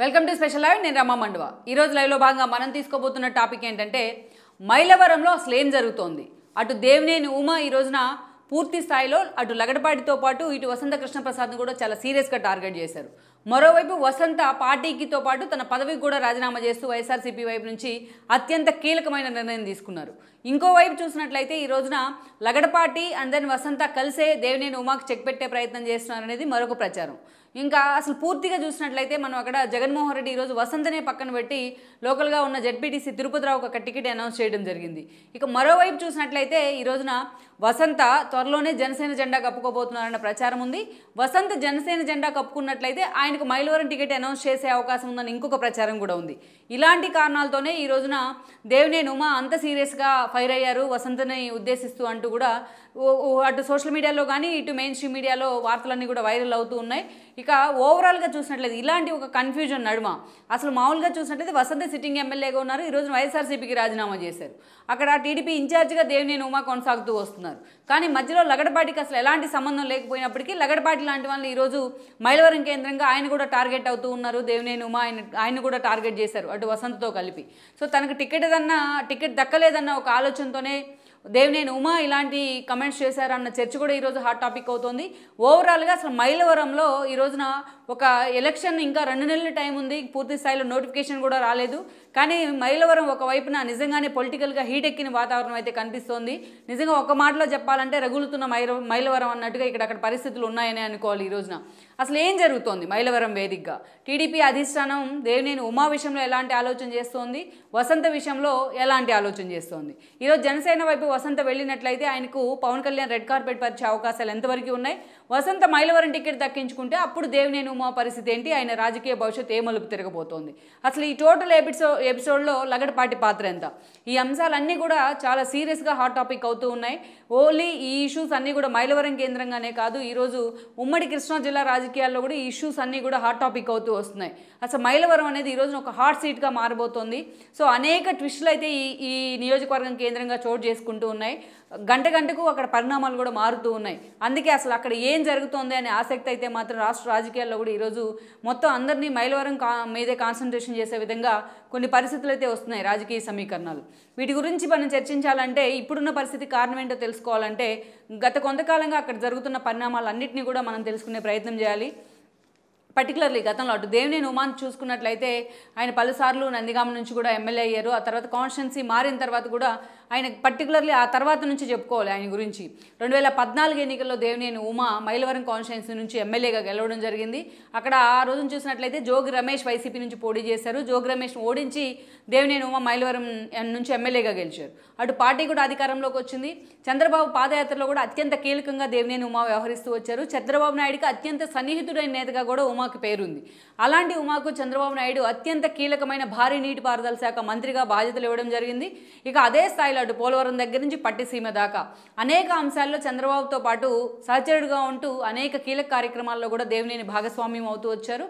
Welcome to special live. నేను రమా మండువా. ఈరోజు లైవ్లో భాగంగా మనం తీసుకోబోతున్న టాపిక్ ఏంటంటే మైలవరంలో అసలు ఏం జరుగుతోంది. అటు దేవినేని ఉమా ఈ రోజున పూర్తి స్థాయిలో అటు లగడపాటితో పాటు ఇటు వసంత కృష్ణప్రసాద్ను కూడా చాలా సీరియస్గా టార్గెట్ చేశారు. మరోవైపు వసంత పార్టీకితో పాటు తన పదవికి కూడా రాజీనామా చేస్తూ వైఎస్ఆర్సీపీ వైపు నుంచి అత్యంత కీలకమైన నిర్ణయం తీసుకున్నారు. ఇంకోవైపు చూసినట్లయితే ఈ రోజున లగడపాటి అండ్ దెన్ వసంత కలిసే దేవినేని ఉమాకు చెక్ పెట్టే ప్రయత్నం చేస్తున్నారు అనేది మరొక ప్రచారం. ఇంకా అసలు పూర్తిగా చూసినట్లయితే మనం అక్కడ జగన్మోహన్ రెడ్డి ఈరోజు వసంతనే పక్కన పెట్టి లోకల్గా ఉన్న జెడ్పీటీసీ తిరుపతిరావు ఒక టికెట్ అనౌన్స్ చేయడం జరిగింది. ఇక మరోవైపు చూసినట్లయితే ఈ రోజున వసంత త్వరలోనే జనసేన జెండా కప్పుకోబోతున్నారన్న ప్రచారం ఉంది. వసంత జనసేన జెండా కప్పుకున్నట్లయితే ఆయనకు మైలవరం టికెట్ అనౌన్స్ చేసే అవకాశం ఉందని ఇంకొక ప్రచారం కూడా ఉంది. ఇలాంటి కారణాలతోనే ఈ రోజున దేవినేని ఉమా అంత సీరియస్గా ఫైర్ అయ్యారు వసంతని ఉద్దేశిస్తూ అంటూ కూడా అటు సోషల్ మీడియాలో కానీ ఇటు మెయిన్ స్ట్రీమ్ మీడియాలో వార్తలన్నీ కూడా వైరల్ అవుతూ ఉన్నాయి. ఇక ఓవరాల్గా చూసినట్లయితే ఇలాంటి ఒక కన్ఫ్యూజన్ నడుమ అసలు మామూలుగా చూసినట్లయితే వసంత సిట్టింగ్ ఎమ్మెల్యేగా ఉన్నారు. ఈ రోజు వైఎస్ఆర్సీపీకి రాజీనామా చేశారు. అక్కడ టీడీపీ ఇన్ఛార్జిగా దేవినేని ఉమా కొనసాగుతూ వస్తున్నారు. కానీ మధ్యలో లగడపాటికి అసలు ఎలాంటి సంబంధం లేకపోయినప్పటికీ లగడపాటి లాంటి వాళ్ళు ఈరోజు మైలవరం కేంద్రంగా ఆయన కూడా టార్గెట్ అవుతూ ఉన్నారు. దేవినేని ఉమా ఆయన కూడా టార్గెట్ చేశారు అటు వసంతతో కలిపి. సో తనకు టికెట్ దక్కలేదన్న ఒక ఆలోచనతోనే దేవినేని ఉమా ఇలాంటి కమెంట్స్ చేశారన్న చర్చ కూడా ఈరోజు హాట్ టాపిక్ అవుతోంది. ఓవరాల్గా అసలు మైలవరంలో ఈ రోజున ఒక ఎలక్షన్ ఇంకా 2 నెలల టైం ఉంది. పూర్తి స్థాయిలో నోటిఫికేషన్ కూడా రాలేదు. కానీ మైలవరం ఒకవైపున నిజంగానే పొలిటికల్గా హీట్ ఎక్కిన వాతావరణం అయితే కనిపిస్తోంది. నిజంగా ఒక మాటలో చెప్పాలంటే రగులుతున్న మైలవరం అన్నట్టుగా అక్కడ పరిస్థితులు ఉన్నాయని అనుకోవాలి. ఈ రోజున అసలు ఏం జరుగుతోంది మైలవరం వేదికగా? టీడీపీ అధిష్టానం దేవినేని ఉమా విషయంలో ఎలాంటి ఆలోచన చేస్తోంది, వసంత విషయంలో ఎలాంటి ఆలోచన చేస్తోంది? ఈరోజు జనసేన వైపు వసంత వెళ్ళినట్లయితే ఆయనకు పవన్ కళ్యాణ్ రెడ్ కార్పెట్ పరిచే అవకాశాలు ఎంతవరకు ఉన్నాయి? వసంత మైలవరం టికెట్ దక్కించుకుంటే అప్పుడు దేవినేని ఉమా పరిస్థితి ఏంటి? ఆయన రాజకీయ భవిష్యత్తు ఏ మలుపు తిరగబోతోంది? అసలు ఈ టోటల్ ఎపిసోడ్లో లగడపాటి పాత్ర ఎంత? ఈ అంశాలన్నీ కూడా చాలా సీరియస్గా హాట్ టాపిక్ అవుతూ ఉన్నాయి. ఓన్లీ ఈ ఇష్యూస్ అన్నీ కూడా మైలవరం కేంద్రంగానే కాదు, ఈరోజు ఉమ్మడి కృష్ణా జిల్లా రాజకీయాల్లో కూడా ఈ ఇష్యూస్ అన్నీ కూడా హాట్ టాపిక్ అవుతూ వస్తున్నాయి. అసలు మైలవరం అనేది ఈ రోజున ఒక హాట్ సీట్గా మారబోతోంది. సో అనేక ట్విస్టులు అయితే ఈ నియోజకవర్గం కేంద్రంగా చోటు చేసుకుంటూ ఉన్నాయి. గంటకు అక్కడ పరిణామాలు కూడా మారుతూ ఉన్నాయి. అందుకే అసలు అక్కడ ఏం జరుగుతోంది అనే ఆసక్తి అయితే మాత్రం రాష్ట్ర రాజకీయాల్లో కూడా ఈరోజు మొత్తం అందరినీ మైలవరం మీదే కాన్సన్ట్రేషన్ చేసే విధంగా కొన్ని పరిస్థితులు అయితే వస్తున్నాయి. రాజకీయ సమీకరణాలు వీటి గురించి మనం చర్చించాలంటే ఇప్పుడున్న పరిస్థితి కారణం ఏంటో తెలుసుకోవాలంటే గత కొంతకాలంగా అక్కడ జరుగుతున్న పరిణామాలన్నింటినీ కూడా మనం తెలుసుకునే ప్రయత్నం చేయాలి. పర్టికులర్లీ గతంలో అటు దేవినేని ఉమాను చూసుకున్నట్లయితే ఆయన పలుసార్లు నందిగామ నుంచి కూడా ఎమ్మెల్యే అయ్యారు. ఆ తర్వాత కాన్స్టిట్యున్సీ మారిన తర్వాత కూడా ఆయన పర్టికులర్లీ ఆ తర్వాత నుంచి చెప్పుకోవాలి ఆయన గురించి. 2014 ఎన్నికల్లో దేవినేని ఉమా మైలవరం కాన్స్టిట్యున్సీ నుంచి ఎమ్మెల్యేగా గెలవడం జరిగింది. అక్కడ ఆ రోజున చూసినట్లయితే జోగి రమేష్ వైసీపీ నుంచి పోటీ చేశారు. జోగి రమేష్ ఓడించి దేవినేని ఉమా మైలవరం నుంచి ఎమ్మెల్యేగా గెలిచారు. అటు పార్టీ కూడా అధికారంలోకి వచ్చింది. చంద్రబాబు పాదయాత్రలో కూడా అత్యంత కీలకంగా దేవినేని ఉమా వ్యవహరిస్తూ వచ్చారు. చంద్రబాబు నాయుడుకి అత్యంత సన్నిహితుడైన నేతగా కూడా ఉమాకి పేరుంది. అలాంటి ఉమాకు చంద్రబాబు నాయుడు అత్యంత కీలకమైన భారీ నీటిపారుదల శాఖ మంత్రిగా బాధ్యతలు ఇవ్వడం జరిగింది. ఇక అదే స్థాయిలో అటు పోలవరం దగ్గర నుంచి పట్టిసీమ దాకా అనేక అంశాల్లో చంద్రబాబుతో పాటు సహచరుడుగా ఉంటూ అనేక కీలక కార్యక్రమాల్లో కూడా దేవినేని భాగస్వామ్యం అవుతూ వచ్చారు.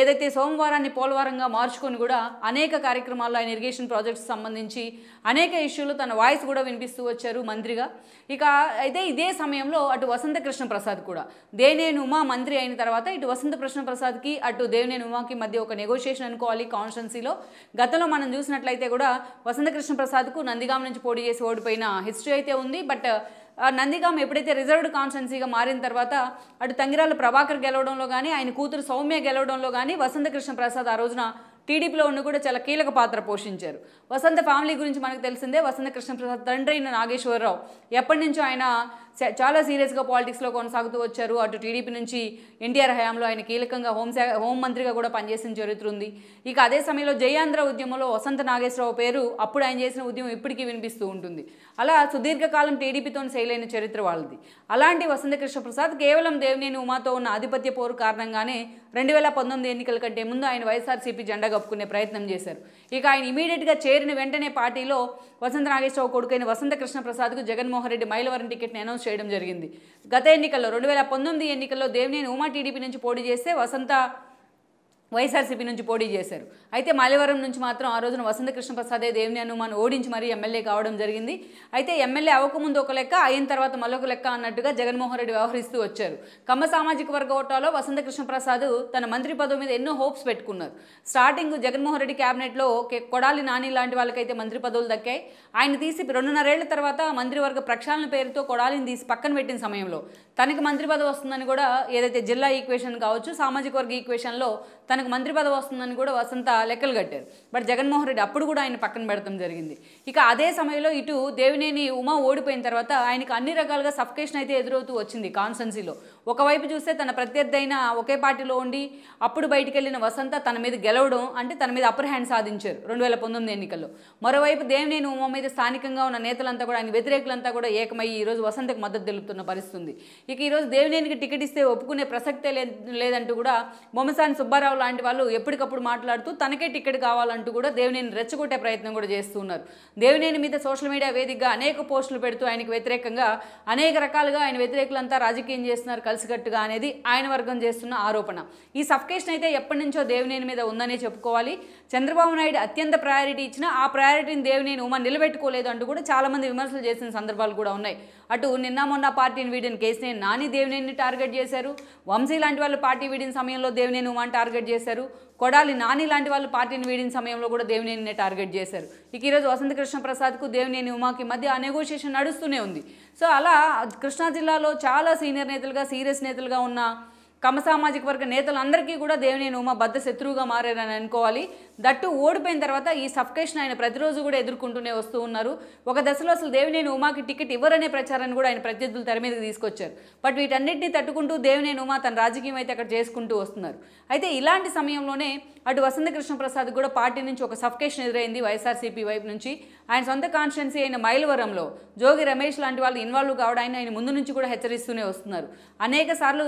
ఏదైతే సోమవారాన్ని పోలవరంగా మార్చుకొని కూడా అనేక కార్యక్రమాల్లో ఆయన ఇరిగేషన్ ప్రాజెక్ట్స్ సంబంధించి అనేక ఇష్యూలు తన వాయిస్ కూడా వినిపిస్తూ వచ్చారు మంత్రిగా. ఇక అయితే ఇదే సమయంలో అటు వసంత కృష్ణప్రసాద్ కూడా దేవినేని ఉమా మంత్రి అయిన తర్వాత ఇటు వసంత కృష్ణప్రసాద్కి అటు దేవినేని ఉమాకి మధ్య ఒక నెగోషియేషన్ అనుకోవాలి కాన్స్టిట్యున్సీలో. గతంలో మనం చూసినట్లయితే కూడా వసంత కృష్ణప్రసాద్కు నందిగామ నుంచి పోటీ చేసి ఓడిపోయిన హిస్టరీ అయితే ఉంది. బట్ నందిగామ ఎప్పుడైతే రిజర్వ్డ్ కాన్స్టిట్యున్సీగా మారిన తర్వాత అటు తంగిరాల ప్రభాకర్ గెలవడంలో కానీ ఆయన కూతురు సౌమ్య గెలవడంలో కానీ వసంత కృష్ణప్రసాద్ ఆ రోజున టీడీపీలో ఉన్న కూడా చాలా కీలక పాత్ర పోషించారు. వసంత ఫ్యామిలీ గురించి మనకు తెలిసిందే. వసంత కృష్ణప్రసాద్ తండ్రి అయిన నాగేశ్వరరావు ఎప్పటి నుంచో ఆయన చాలా సీరియస్గా పాలిటిక్స్లో కొనసాగుతూ వచ్చారు. అటు టీడీపీ నుంచి ఎన్టీఆర్ హయాంలో ఆయన కీలకంగా హోంమంత్రిగా కూడా పనిచేసిన చరిత్ర ఉంది. ఇక అదే సమయంలో జయాంధ్ర ఉద్యమంలో వసంత నాగేశ్వరరావు పేరు అప్పుడు ఆయన చేసిన ఉద్యమం ఇప్పటికీ వినిపిస్తూ ఉంటుంది. అలా సుదీర్ఘకాలం టీడీపీతో శైలైన చరిత్ర వాళ్ళది. అలాంటి వసంత కృష్ణప్రసాద్ కేవలం దేవినేని ఉమాతో ఉన్న ఆధిపత్య పోరు కారణంగానే 2019 ఎన్నికల కంటే ముందు ఆయన వైఎస్ఆర్సీపీ జెండా కప్పుకునే ప్రయత్నం చేశారు. ఇక ఆయన ఇమీడియట్గా చేరిన వెంటనే పార్టీలో వసంత నాగేశ్వరరావు కొడుకైన వసంత కృష్ణప్రసాద్కు జగన్మోహన్ రెడ్డి మైలవరం టికెట్ని అనౌన్స్ చేయడం జరిగింది. గత ఎన్నికల్లో 2019 ఎన్నికల్లో దేవినేని ఉమా టీడీపీ నుంచి పోటీ చేస్తే వసంత వైఎస్ఆర్సీపీ నుంచి పోటీ చేశారు. అయితే మైలవరం నుంచి మాత్రం ఆ రోజున వసంత కృష్ణప్రసాదే దేవినేని ఉమాను ఓడించి మరీ ఎమ్మెల్యే కావడం జరిగింది. అయితే ఎమ్మెల్యే అవ్వకముందు ఒక లెక్క, అయిన తర్వాత మరొక లెక్క అన్నట్టుగా జగన్మోహన్ రెడ్డి వ్యవహరిస్తూ వచ్చారు. కమ్మ సామాజిక వర్గ ఓటాలో వసంత కృష్ణప్రసాద్ తన మంత్రి పదవి మీద ఎన్నో హోప్స్ పెట్టుకున్నారు. స్టార్టింగ్ జగన్మోహన్ రెడ్డి క్యాబినెట్లో కొడాలి నాని లాంటి వాళ్ళకైతే మంత్రి పదవులు దక్కాయి. ఆయన తీసి 2.5 ఏళ్ల తర్వాత మంత్రివర్గ ప్రక్షాళన పేరుతో కొడాలిని తీసి పక్కన పెట్టిన సమయంలో తనకి మంత్రి పదవి వస్తుందని కూడా, ఏదైతే జిల్లా ఈక్వేషన్ కావచ్చు, సామాజిక వర్గ ఈక్వేషన్లో తనకు మంత్రి పదవి వస్తుందని కూడా వసంత లెక్కలు కట్టారు. బట్ జగన్మోహన్ రెడ్డి అప్పుడు కూడా ఆయన పక్కన పెడతాం జరిగింది. ఇక అదే సమయంలో ఇటు దేవినేని ఉమా ఓడిపోయిన తర్వాత ఆయనకు అన్ని రకాలుగా సఫికేషన్ అయితే ఎదురవుతూ వచ్చింది కాన్స్టెన్సీలో. ఒకవైపు చూస్తే తన ప్రత్యర్థి అయిన ఒకే పార్టీలో ఉండి అప్పుడు బయటికి వెళ్ళిన వసంత తన మీద గెలవడం, అంటే తన మీద అప్పర్ హ్యాండ్ సాధించారు 2019 ఎన్నికల్లో. మరోవైపు దేవినేని ఉమా మీద స్థానికంగా ఉన్న నేతలంతా కూడా, ఆయన వ్యతిరేకులంతా కూడా ఏకమయ్యి ఈరోజు వసంతకు మద్దతు తెలుపుతున్న పరిస్థితి. ఇక ఈరోజు దేవినేనికి టికెట్ ఇస్తే ఒప్పుకునే ప్రసక్తే లేదంటూ కూడా బొమ్మసాని సుబ్బారావు లాంటి వాళ్ళు ఎప్పటికప్పుడు మాట్లాడుతూ తనకే టికెట్ కావాలంటూ కూడా దేవినేని రెచ్చగొట్టే ప్రయత్నం కూడా చేస్తున్నారు. దేవినేని మీద సోషల్ మీడియా వేదికగా అనేక పోస్టులు పెడుతూ ఆయనకు వ్యతిరేకంగా అనేక రకాలుగా ఆయన వ్యతిరేకులంతా రాజకీయం చేస్తున్నారు కలిసికట్టుగా అనేది ఆయన వర్గం చేస్తున్న ఆరోపణ. ఈ సఫికేషన్ అయితే ఎప్పటి నుంచో దేవినేని మీద ఉందనే చెప్పుకోవాలి. చంద్రబాబు నాయుడు అత్యంత ప్రయారిటీ ఇచ్చినా ఆ ప్రయారిటీని దేవినేని ఉమా నిలబెట్టుకోలేదు అంటూ కూడా చాలామంది విమర్శలు చేసిన సందర్భాలు కూడా ఉన్నాయి. అటు నిన్న మొన్న పార్టీని వీడిన కేసినేని నాని దేవినేని టార్గెట్ చేశారు. వంశీ లాంటి వాళ్ళు పార్టీ వీడిన సమయంలో దేవినేని ఉమాని టార్గెట్ చేశారు. కొడాలి నాని లాంటి వాళ్ళు పార్టీని వీడిన సమయంలో కూడా దేవినేనినే టార్గెట్ చేశారు. ఇక ఈరోజు వసంత కృష్ణప్రసాద్కు దేవినేని ఉమాకి మధ్య ఆ నెగోషియేషన్ నడుస్తూనే ఉంది. సో అలా కృష్ణా జిల్లాలో చాలా సీనియర్ నేతలుగా, సీరియస్ నేతలుగా ఉన్న కమ్మ సామాజిక వర్గ నేతలందరికీ కూడా దేవినేని ఉమా బద్ద శత్రువుగా మారారని అనుకోవాలి. దట్టు ఓడిపోయిన తర్వాత ఈ సఫికేషన్ ఆయన ప్రతిరోజు కూడా ఎదుర్కొంటూనే వస్తూ ఉన్నారు. ఒక దశలో అసలు దేవినేని ఉమాకి టికెట్ ఇవ్వరనే ప్రచారాన్ని కూడా ఆయన ప్రత్యర్థులు తెర మీదకి తీసుకొచ్చారు. బట్ వీటన్నిటిని తట్టుకుంటూ దేవినేని ఉమా తన రాజకీయం అయితే అక్కడ చేసుకుంటూ వస్తున్నారు. అయితే ఇలాంటి సమయంలోనే అటు వసంత కృష్ణప్రసాద్ కూడా పార్టీ నుంచి ఒక సఫికేషన్ ఎదురైంది వైఎస్ఆర్సీపీ వైపు నుంచి. ఆయన సొంత కాన్స్టిట్యున్సీ అయిన మైలవరంలో జోగి రమేష్ లాంటి వాళ్ళు ఇన్వాల్వ్ కావడాన్ని ఆయన ముందు నుంచి కూడా హెచ్చరిస్తూనే వస్తున్నారు. అనేక సార్లు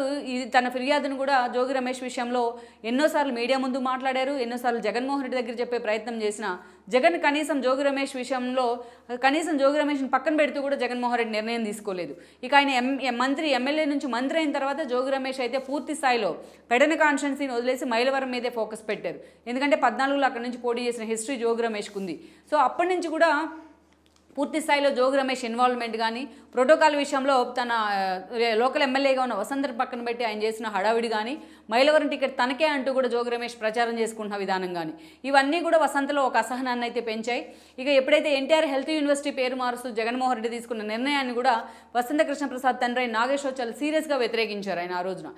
తన ఫిర్యాదును కూడా జోగి రమేష్ విషయంలో ఎన్నోసార్లు మీడియా ముందు మాట్లాడారు. ఎన్నోసార్లు జగన్మోహన్ రెడ్డి దగ్గర చెప్పే ప్రయత్నం చేసిన జగన్ కనీసం జోగి రమేష్ విషయంలో జోగి రమేష్ని పక్కన పెడుతూ కూడా జగన్మోహన్ రెడ్డి నిర్ణయం తీసుకోలేదు. ఇక ఆయన ఎమ్మెల్యే నుంచి మంత్రి అయిన తర్వాత జోగి రమేష్ అయితే పూర్తి స్థాయిలో పెడన కాన్స్టిట్యున్సీని వదిలేసి మైలవరం మీదే ఫోకస్ పెట్టారు. ఎందుకంటే 14లో అక్కడి నుంచి పోటీ చేసిన హిస్టరీ జోగి రమేష్కి ఉంది. సో అప్పటి నుంచి కూడా పూర్తి స్థాయిలో జోగి రమేష్ ఇన్వాల్వ్మెంట్ కానీ, ప్రోటోకాల్ విషయంలో తన లోకల్ ఎమ్మెల్యేగా ఉన్న వసంతర్ పక్కన పెట్టి ఆయన చేసిన హడావిడి కానీ, మైలవరం టికెట్ తనకే అంటూ కూడా జోగి రమేష్ ప్రచారం చేసుకుంటున్న విధానం కానీ, ఇవన్నీ కూడా వసంతలో ఒక అసహనాన్ని అయితే పెంచాయి. ఇక ఎప్పుడైతే ఎన్టీఆర్ హెల్త్ యూనివర్సిటీ పేరు మారుస్తూ జగన్మోహన్ రెడ్డి తీసుకున్న నిర్ణయాన్ని కూడా వసంత కృష్ణప్రసాద్ తండ్రి నాగేశ్వర్ చాలా సీరియస్గా వ్యతిరేకించారు. ఆయన ఆ రోజున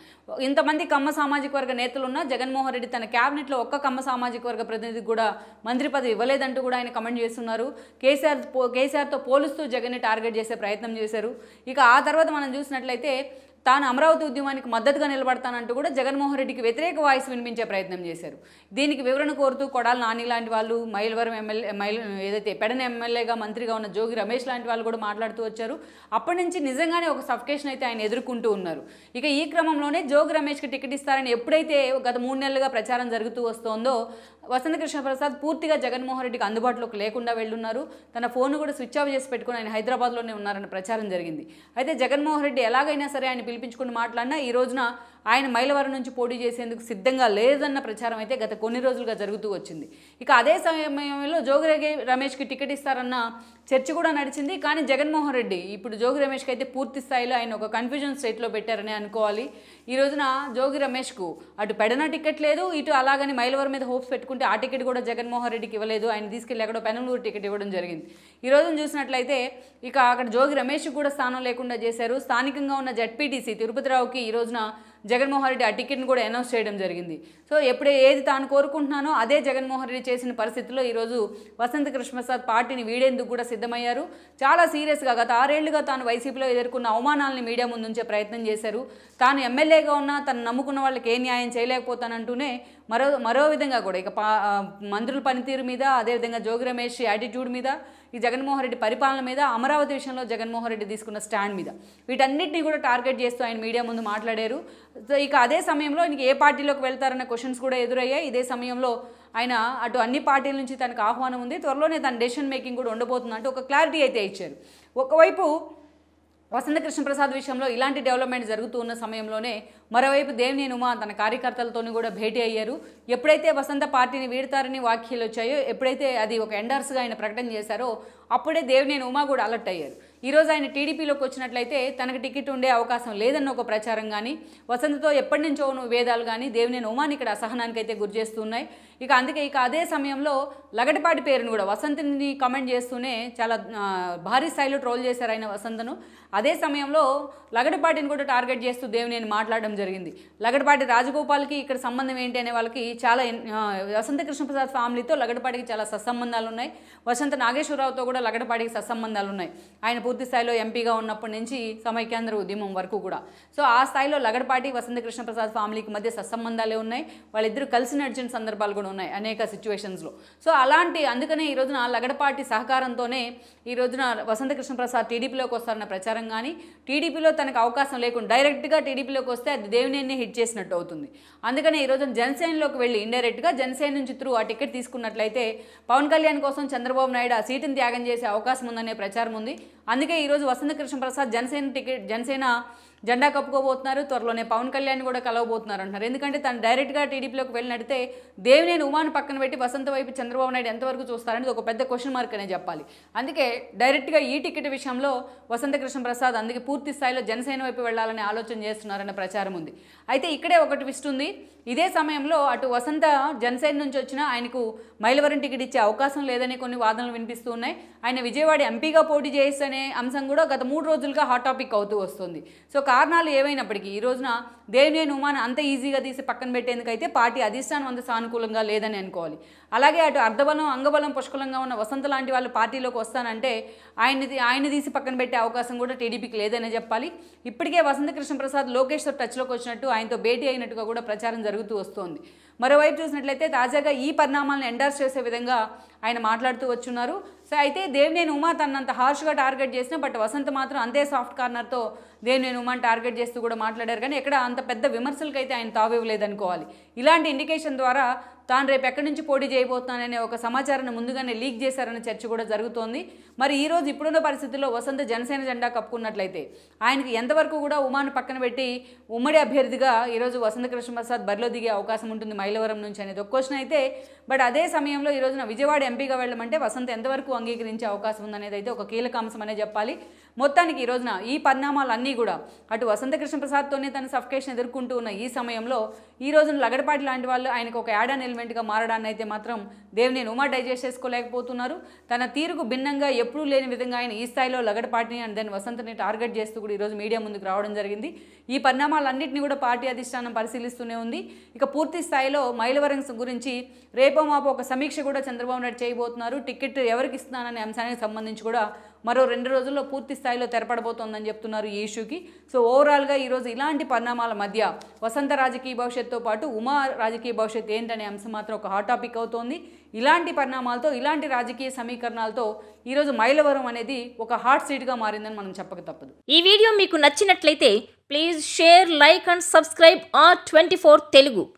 ఇంతమంది కమ్మ సామాజిక వర్గ నేతలున్నా జగన్మోహన్ రెడ్డి తన క్యాబినెట్లో ఒక్క కమ్మ సామాజిక వర్గ ప్రతినిధికి కూడా మంత్రి పదవి ఇవ్వలేదంటూ కూడా ఆయన కమెంట్ చేస్తున్నారు. కేసీఆర్తో పోలుస్తూ జగన్ని టార్గెట్ చేసే ప్రయత్నం చేశారు. ఇక ఆ తర్వాత మనం చూసినట్లయితే తాను అమరావతి ఉద్యమానికి మద్దతుగా నిలబడతానంటూ కూడా జగన్మోహన్ రెడ్డికి వ్యతిరేక వాయిస్ వినిపించే ప్రయత్నం చేశారు. దీనికి వివరణ కోరుతూ కొడాలి నాని లాంటి వాళ్ళు, మైలవరం ఏదైతే పెడన ఎమ్మెల్యేగా మంత్రిగా ఉన్న జోగి రమేష్ లాంటి వాళ్ళు కూడా మాట్లాడుతూ వచ్చారు. అప్పటి నుంచి నిజంగానే ఒక సఫికేషన్ అయితే ఆయన ఎదుర్కొంటూ ఉన్నారు. ఇక ఈ క్రమంలోనే జోగి రమేష్కి టికెట్ ఇస్తారని ఎప్పుడైతే గత 3 నెలలుగా ప్రచారం జరుగుతూ వస్తోందో వసంత కృష్ణప్రసాద్ పూర్తిగా జగన్మోహన్ రెడ్డికి అందుబాటులోకి లేకుండా వెళ్ళున్నారు. తన ఫోన్ కూడా స్విచ్ ఆఫ్ చేసి పెట్టుకుని ఆయన హైదరాబాద్లోనే ఉన్నారన్న ప్రచారం జరిగింది. అయితే జగన్మోహన్ రెడ్డి ఎలాగైనా సరే ఆయన పిలిపించుకుని మాట్లాడినా ఈ రోజున ఆయన మైలవరం నుంచి పోటీ చేసేందుకు సిద్ధంగా లేదన్న ప్రచారం అయితే గత కొన్ని రోజులుగా జరుగుతూ వచ్చింది. ఇక అదే సమయంలో జోగి రమేష్కి టికెట్ ఇస్తారన్న చర్చ కూడా నడిచింది. కానీ జగన్మోహన్ రెడ్డి ఇప్పుడు జోగి రమేష్కి అయితే పూర్తి స్థాయిలో ఆయన ఒక కన్ఫ్యూజన్ స్టేట్లో పెట్టారని అనుకోవాలి. ఈ రోజున జోగి రమేష్కు అటు పెడన టికెట్ లేదు, ఇటు అలాగని మైలవరం మీద హోప్స్ పెట్టుకుంటే ఆ టికెట్ కూడా జగన్మోహన్ రెడ్డికి ఇవ్వలేదు. ఆయన తీసుకెళ్ళి ఎక్కడో పెనమలూరు టికెట్ ఇవ్వడం జరిగింది. ఈ రోజున చూసినట్లయితే ఇక అక్కడ జోగి రమేష్కి కూడా స్థానం లేకుండా చేశారు. స్థానికంగా ఉన్న జడ్పీటీసీ తిరుపతిరావుకి ఈ రోజున జగన్మోహన్ రెడ్డి ఆ టికెట్ని కూడా అనౌన్స్ చేయడం జరిగింది. సో ఏది తాను కోరుకుంటున్నానో అదే జగన్మోహన్ రెడ్డి చేసిన పరిస్థితుల్లో ఈరోజు వసంత కృష్ణప్రసాద్ పార్టీని వీడేందుకు కూడా సిద్ధమయ్యారు. చాలా సీరియస్గా గత 6 ఏళ్లుగా తాను వైసీపీలో ఎదుర్కొన్న అవమానాలని మీడియా ముందుంచే ప్రయత్నం చేశారు. తాను ఎమ్మెల్యేగా ఉన్నా తను నమ్ముకున్న వాళ్ళకి ఏ న్యాయం చేయలేకపోతానంటూనే మరో విధంగా కూడా ఇక మంత్రుల పనితీరు మీద, అదేవిధంగా జోగి రమేష్ యాటిట్యూడ్ మీద, ఈ జగన్మోహన్ రెడ్డి పరిపాలన మీద, అమరావతి విషయంలో జగన్మోహన్ రెడ్డి తీసుకున్న స్టాండ్ మీద, వీటన్నిటిని కూడా టార్గెట్ చేస్తూ ఆయన మీడియా ముందు మాట్లాడారు. ఇక అదే సమయంలో ఆయనకి ఏ పార్టీలోకి వెళ్తారన్న క్వశ్చన్స్ కూడా ఎదురయ్యాయి. ఇదే సమయంలో ఆయన అటు అన్ని పార్టీల నుంచి తనకు ఆహ్వానం ఉంది, త్వరలోనే తన డెసిషన్ మేకింగ్ కూడా ఉండబోతుందంటూ ఒక క్లారిటీ అయితే ఇచ్చారు. ఒకవైపు వసంత కృష్ణప్రసాద్ విషయంలో ఇలాంటి డెవలప్మెంట్ జరుగుతూ ఉన్న సమయంలోనే మరోవైపు దేవినేని ఉమా తన కార్యకర్తలతోని కూడా భేటీ అయ్యారు. ఎప్పుడైతే వసంత పార్టీని వీడతారని వ్యాఖ్యలు వచ్చాయో, ఎప్పుడైతే అది ఒక ఎండార్స్గా ఆయన ప్రకటన చేశారో అప్పుడే దేవినేని ఉమా కూడా అలర్ట్ అయ్యారు. ఈరోజు ఆయన టీడీపీలోకి వచ్చినట్లయితే తనకు టికెట్ ఉండే అవకాశం లేదన్న ఒక ప్రచారం కానీ, వసంతతో ఎప్పటి నుంచో ఉన్న విభేదాలు కానీ దేవినేని ఉమాని ఇక్కడ అసహనానికి అయితే గురి చేస్తున్నాయి. అందుకే అదే సమయంలో లగడపాటి పేరును కూడా వసంతని కమెంట్ చేస్తూనే చాలా భారీ స్థాయిలో ట్రోల్ చేశారు ఆయన వసంతను. అదే సమయంలో లగడపాటిని కూడా టార్గెట్ చేస్తూ దేవినేని మాట్లాడడం జరిగింది. లగడపాటి రాజగోపాల్కి ఇక్కడ సంబంధం ఏంటి అనే వాళ్ళకి చాలా వసంత కృష్ణప్రసాద్ ఫ్యామిలీతో లగడపాటికి చాలా సత్సంబంధాలు ఉన్నాయి. వసంత నాగేశ్వరరావుతో కూడా లగడపాటికి సత్సంబంధాలు ఉన్నాయి. ఆయన పూర్తి స్థాయిలో ఎంపీగా ఉన్నప్పటి నుంచి సమైక్యాంధ్ర ఉద్యమం వరకు కూడా. సో ఆ స్థాయిలో లగడపాటి వసంత కృష్ణప్రసాద్ ఫ్యామిలీకి మధ్య సత్సంబంధాలే ఉన్నాయి. వాళ్ళిద్దరూ కలిసి నడిచిన సందర్భాలు కూడా ఉన్నాయి అనేక సిచ్యువేషన్స్లో. సో అందుకనే ఈ రోజున లగడపాటి సహకారంతోనే ఈ రోజున వసంత కృష్ణప్రసాద్ టీడీపీలోకి వస్తారన్న ప్రచారం కానీ, టీడీపీలో తనకు అవకాశం లేకుండా డైరెక్ట్గా టీడీపీలోకి వస్తే అది దేవినేని హిట్ చేసినట్టు అవుతుంది. అందుకనే ఈ రోజున జనసేనలోకి వెళ్ళి ఇండైరెక్ట్గా జనసేన నుంచి త్రూ ఆ టికెట్ తీసుకున్నట్లయితే పవన్ కళ్యాణ్ కోసం చంద్రబాబు నాయుడు ఆ సీటుని త్యాగం చేసే అవకాశం ఉందనే ప్రచారం ఉంది. అందుకే ఈరోజు వసంత కృష్ణప్రసాద్ జనసేన జెండా కప్పుకోబోతున్నారు. త్వరలోనే పవన్ కళ్యాణ్ కూడా కలవబోతున్నారు అంటున్నారు. ఎందుకంటే తను డైరెక్ట్గా టీడీపీలోకి వెళ్ళినట్టే దేవినేని ఉమాను పక్కన పెట్టి వసంత వైపు చంద్రబాబు నాయుడు ఎంతవరకు చూస్తారనేది ఒక పెద్ద క్వశ్చన్ మార్క్ అనే చెప్పాలి. అందుకే డైరెక్ట్గా ఈ టికెట్ విషయంలో వసంత కృష్ణప్రసాద్ అందుకే పూర్తి స్థాయిలో జనసేన వైపు వెళ్లాలని ఆలోచన చేస్తున్నారన్న ప్రచారం ఉంది. అయితే ఇక్కడే ఒకటి ట్విస్ట్ ఉంది. ఇదే సమయంలో అటు వసంత జనసేన నుంచి వచ్చినా ఆయనకు మైలవరం టికెట్ ఇచ్చే అవకాశం లేదనే కొన్ని వాదనలు వినిపిస్తూ ఉన్నాయి. ఆయన విజయవాడ ఎంపీగా పోటీ చేస్తనే అంశం కూడా గత 3 రోజులుగా హాట్ టాపిక్ అవుతూ వస్తుంది. సో కారణాలు ఏవైనప్పటికీ ఈ రోజున దేవినేని ఉమాను అంత ఈజీగా తీసి పక్కన పెట్టేందుకైతే పార్టీ అధిష్టానం అంత సానుకూలంగా లేదని అనుకోవాలి. అలాగే అటు అర్ధబలం అంగబలం పుష్కలంగా ఉన్న వసంత లాంటి వాళ్ళు పార్టీలోకి వస్తానంటే ఆయన తీసి పక్కన పెట్టే అవకాశం కూడా టీడీపీకి లేదనే చెప్పాలి. ఇప్పటికే వసంత కృష్ణప్రసాద్ లోకేష్తో టచ్లోకి వచ్చినట్టు, ఆయనతో భేటీ అయినట్టుగా కూడా ప్రచారం జరుగుతూ వస్తోంది. మరోవైపు చూసినట్లయితే తాజాగా ఈ పరిణామాలను ఎండార్స్ చేసే విధంగా ఆయన మాట్లాడుతూ వచ్చున్నారు. సో అయితే దేవినేని ఉమా తనంత హార్ష్గా టార్గెట్ చేసినా బట్ వసంత మాత్రం అంతే సాఫ్ట్ కార్నర్తో దేవినేని ఉమాని టార్గెట్ చేస్తూ కూడా మాట్లాడారు. కానీ ఎక్కడ అంత పెద్ద విమర్శలకైతే ఆయన తావివ్వలేదనుకోవాలి. ఇలాంటి ఇండికేషన్ ద్వారా తాను రేపు ఎక్కడి నుంచి పోటీ చేయబోతున్నాననే ఒక సమాచారాన్ని ముందుగానే లీక్ చేశారనే చర్చ కూడా జరుగుతోంది. మరి ఈరోజు ఇప్పుడున్న పరిస్థితుల్లో వసంత జనసేన జెండా కప్పుకున్నట్లయితే ఆయనకి ఎంతవరకు కూడా ఉమాను పక్కన పెట్టి ఉమ్మడి అభ్యర్థిగా ఈరోజు వసంత కృష్ణప్రసాద్ బరిలో దిగే అవకాశం ఉంటుంది మైలవరం నుంచి అనేది ఒక క్వశ్చన్ అయితే, బట్ అదే సమయంలో ఈ రోజున విజయవాడ ఎంపీగా వెళ్ళమంటే వసంత ఎంతవరకు అంగీకరించే అవకాశం ఉందనేది అయితే ఒక కీలక అంశం అనే చెప్పాలి. మొత్తానికి ఈ రోజున ఈ పరిణామాలన్నీ కూడా అటు వసంత కృష్ణప్రసాద్తోనే తన సఫికేషన్ ఎదుర్కొంటూ ఉన్న ఈ సమయంలో ఈ రోజున లగడపాటి లాంటి వాళ్ళు ఆయనకు ఒక యాడ్ ఆన్ ఎలిమెంట్గా మారడాన్ని అయితే మాత్రం దేవినేని ఉమా డైజెస్ట్ చేసుకోలేకపోతున్నారు. తన తీరుకు భిన్నంగా ఎప్పుడూ లేని విధంగా ఆయన ఈ స్థాయిలో లగడపాటిని అండ్ దెన్ వసంతని టార్గెట్ చేస్తూ కూడా ఈరోజు మీడియా ముందుకు రావడం జరిగింది. ఈ పరిణామాలన్నింటినీ కూడా పార్టీ అధిష్టానం పరిశీలిస్తూనే ఉంది. పూర్తి స్థాయిలో మైలవరం గురించి రేపో మాపో ఒక సమీక్ష కూడా చంద్రబాబు నాయుడు చేయబోతున్నారు. టికెట్ ఎవరికి ఇస్తున్నాననే అంశానికి సంబంధించి కూడా మరో 2 రోజుల్లో పూర్తి స్థాయిలో తెరపడబోతోందని చెప్తున్నారు ఈ ఇష్యూకి. సో ఓవరాల్గా ఈరోజు ఇలాంటి పరిణామాల మధ్య వసంత రాజకీయ భవిష్యత్తుతో పాటు ఉమా రాజకీయ భవిష్యత్తు ఏంటనే అంశం మాత్రం ఒక హాట్ టాపిక్ అవుతోంది. ఇలాంటి పరిణామాలతో ఇలాంటి రాజకీయ సమీకరణాలతో ఈరోజు మైలవరం అనేది ఒక హాట్ సీట్గా మారిందని మనం చెప్పక తప్పదు. ఈ వీడియో మీకు నచ్చినట్లయితే please share, like and subscribe R24 Telugu.